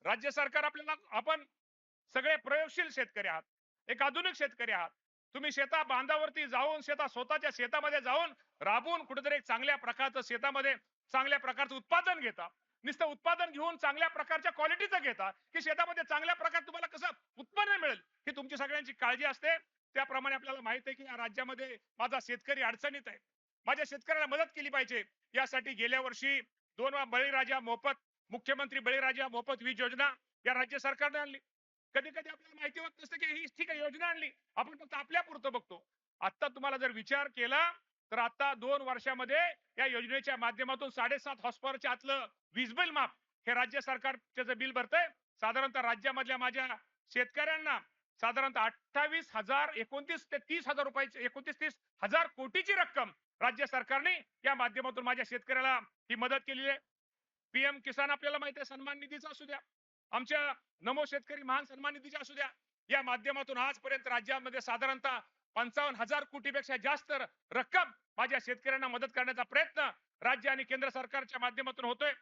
राज्य सरकार आपल्याला आपण सगळे प्रयोगशील शेतकरी आहात, एक आधुनिक शेतकरी आहात. तुम्ही शेता बांधावरती जाऊन स्वतःच्या शेतामध्ये जाऊन राबून कुठेतरी एक चांगल्या प्रकारचं शेतामध्ये चांगल्या प्रकारचं उत्पादन घेता. नुसतं उत्पादन घेऊन चांगल्या प्रकारच्या क्वालिटीचं घेता की शेतामध्ये चांगल्या प्रकारे तुम्हाला कसं उत्पन्न मिळेल ही तुमची सगळ्यांची काळजी असते. त्याप्रमाणे आपल्याला माहित आहे की या राज्यामध्ये माझा शेतकरी अडचणीत आहे. माझ्या शेतकऱ्याला मदत केली पाहिजे. यासाठी गेल्या वर्षी 2 बळीराजा मोफत मुख्यमंत्री बळीराजा मोफत वीज योजना या राज्य सरकारने आणली. कधी कधी आपल्याला माहिती होत नसतं की ही ठीक आहे योजना आणली, आपण फक्त आपल्या पुरतं बघतो. आता तुम्हाला जर विचार केला तर आता 2 वर्षामध्ये या योजनेच्या माध्यमातून 7.5 हॉर्स पॉवरच्या आतलं वीज बिल माफ हे राज्य सरकार त्याचं बिल भरतंय. साधारणतः राज्यामधल्या माझ्या शेतकऱ्यांना साधारणतः 28,000 29 ते 30,000 रुपयाची 29-30,000 कोटीची रक्कम राज्य सरकारने या माध्यमातून माझ्या शेतकऱ्याला ही मदत केलेली आहे. पीएम किसान आपल्याला माहिती आहे सन्मान निधीचा असू द्या, आमच्या नमो शेतकरी महान सन्मान निधीचा असू द्या, या माध्यमातून आजपर्यंत राज्यामध्ये साधारणतः 55,000 कोटीपेक्षा जास्त रक्कम माझ्या शेतकऱ्यांना मदत करण्याचा प्रयत्न राज्य आणि केंद्र सरकारच्या माध्यमातून होतोय.